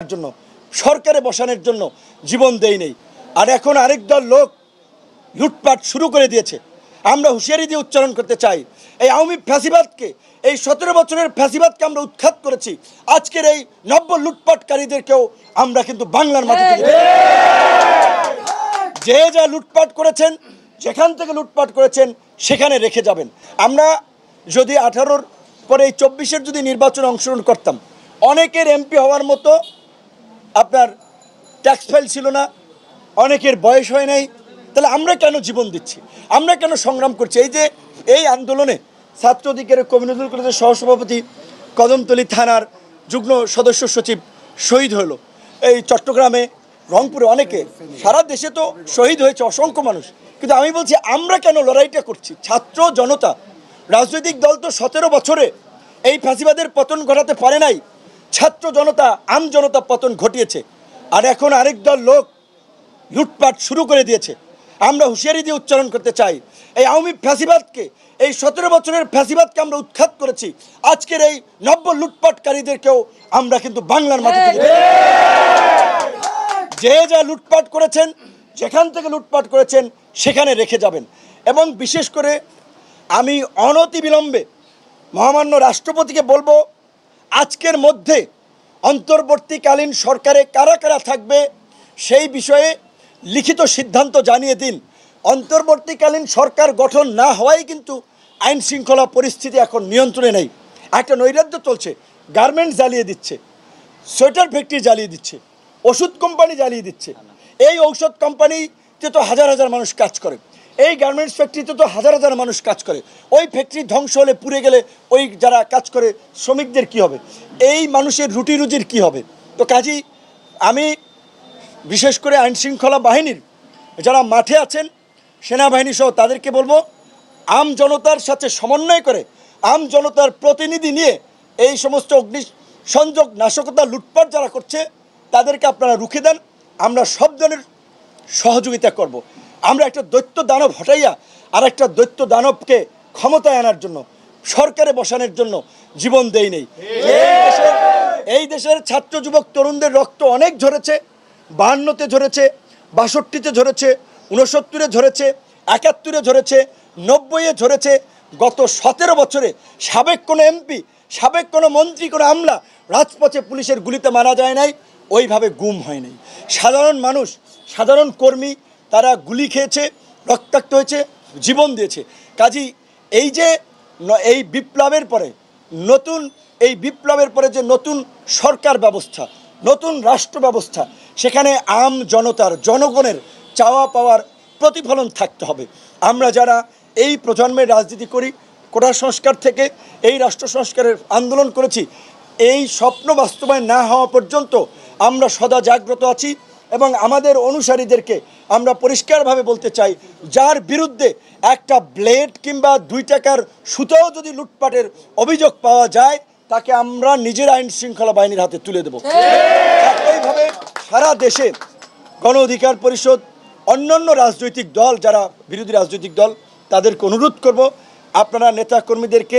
জন্য সরকারে বসানোর জন্য জীবন দেই নেই। আর এখন আরেক দল লোক লুটপাট শুরু করে দিয়েছে। আমরা হুঁশিয়ারি দিয়ে উচ্চারণ করতে চাই, এই আওয়ামী ফ্যাসিবাদকে, এই 17 বছরের ফ্যাসিবাদকে আমরা উৎখাত করেছি। আজকের এই নব্য লুটপাটকারীদেরকেও আমরা কিন্তু বাংলার মাটিতে যে যা লুটপাট করেছেন, যেখান থেকে লুটপাট করেছেন সেখানে রেখে যাবেন। আমরা যদি 18-র পরে এই 24-এর যদি নির্বাচনে অংশগ্রহণ করতাম, অনেকের এমপি হওয়ার মতো আপনার ট্যাক্স ফাইল ছিল না, অনেকের বয়স হয় নাই, তাহলে আমরা কেন জীবন দিচ্ছি, আমরা কেন সংগ্রাম করছি? এই যে এই আন্দোলনে ছাত্র অধিকারের কমিউনিটি কলেজের সহসভাপতি, কদমতলী থানার যুগ্ম সদস্য সচিব শহীদ হলো, এই চট্টগ্রামে, রংপুরে, অনেকে, সারা দেশে তো শহীদ হয়েছে অসংখ্য মানুষ। কিন্তু আমি বলছি, আমরা কেন লড়াইটা করছি? ছাত্র জনতা, রাজনৈতিক দল তো 17 বছরে এই ফ্যাসিবাদের পতন ঘটাতে পারে নাই। ছাত্র জনতা, আম জনতা পতন ঘটিয়েছে। আর এখন আরেক দল লোক লুটপাট শুরু করে দিয়েছে। আমরা হুঁশিয়ারি দিয়ে উচ্চারণ করতে চাই, এই আওয়ামী ফ্যাসিবাদকে, এই 17 বছরের ফ্যাসিবাদকে আমরা উৎখাত করেছি। আজকের এই নব্য লুটপাটকারীদেরকেও আমরা কিন্তু বাংলার মাটিতে যে যা লুটপাট করেছেন, যেখান থেকে লুটপাট করেছেন সেখানে রেখে যাবেন। এবং বিশেষ করে আমি অনতিবিলম্বে মহামান্য রাষ্ট্রপতিকে বলবো, আজকের মধ্যে অন্তর্বর্তীকালীন সরকারে কারা কারা থাকবে সেই বিষয়ে লিখিত সিদ্ধান্ত জানিয়ে দিন। অন্তর্বর্তীকালীন সরকার গঠন না হওয়াই কিন্তু আইন শৃঙ্খলা পরিস্থিতি এখন নিয়ন্ত্রণে নেই। একটা নৈরাজ্য চলছে, গার্মেন্টস জ্বালিয়ে দিচ্ছে, সোয়েটার ফ্যাক্টরি জ্বালিয়ে দিচ্ছে, ওষুধ কোম্পানি জ্বালিয়ে দিচ্ছে। এই ঔষধ কোম্পানিতে তো হাজার হাজার মানুষ কাজ করে, এই গার্মেন্টস ফ্যাক্টরিতে তো হাজার হাজার মানুষ কাজ করে। ওই ফ্যাক্টরি ধ্বংস হলে, পুড়ে গেলে, ওই যারা কাজ করে শ্রমিকদের কি হবে? এই মানুষের রুটি রুজির কি হবে? তো কাজেই আমি বিশেষ করে আইন শৃঙ্খলা বাহিনীর যারা মাঠে আছেন, সেনাবাহিনী সহ তাদেরকে বলবো, আম জনতার সাথে সমন্বয় করে, আম জনতার প্রতিনিধি নিয়ে এই সমস্ত অগ্নিসংযোগ, নাশকতা, লুটপাট যারা করছে তাদেরকে আপনারা রুখে দেন। আমরা সব ধরনের সহযোগিতা করব। আমরা একটা দৈত্য দানব হটাইয়া আর একটা দৈত্য দানবকে ক্ষমতায় আনার জন্য, সরকারে বসানোর জন্য জীবন দেই নেই। এই দেশের ছাত্র যুবক তরুণদের রক্ত অনেক ঝরেছে, 52-তে ঝরেছে, 62-তে ঝরেছে, 69-এ ঝরেছে, 71-এ ঝরেছে, 90-এ ঝরেছে। গত 17 বছরে সাবেক কোনো এমপি, সাবেক কোনো মন্ত্রী, কোনো আমলা রাজপথে পুলিশের গুলিতে মারা যায় নাই, ওইভাবে গুম হয় নাই। সাধারণ মানুষ, সাধারণ কর্মী, তারা গুলি খেয়েছে, রক্তাক্ত হয়েছে, জীবন দিয়েছে। কাজেই এই যে এই বিপ্লবের পরে যে নতুন সরকার ব্যবস্থা, নতুন রাষ্ট্র ব্যবস্থা, সেখানে আম জনতার, জনগণের চাওয়া পাওয়ার প্রতিফলন থাকতে হবে। আমরা যারা এই প্রজন্মের রাজনীতি করি, কোটা সংস্কার থেকে এই রাষ্ট্র সংস্কারের আন্দোলন করেছি, এই স্বপ্ন বাস্তবায়ন না হওয়া পর্যন্ত আমরা সদা জাগ্রত আছি। এবং আমাদের অনুসারীদেরকে আমরা পরিষ্কারভাবে বলতে চাই, যার বিরুদ্ধে একটা ব্লেড কিংবা 2 টাকার সুতাও যদি লুটপাটের অভিযোগ পাওয়া যায়, তাকে আমরা নিজের আইন শৃঙ্খলা বাহিনীর হাতে তুলে দেব। একইভাবে সারা দেশে গণ অধিকার পরিষদ, অন্যান্য রাজনৈতিক দল, যারা বিরোধী রাজনৈতিক দল, তাদেরকে অনুরোধ করব, আপনারা নেতা কর্মীদেরকে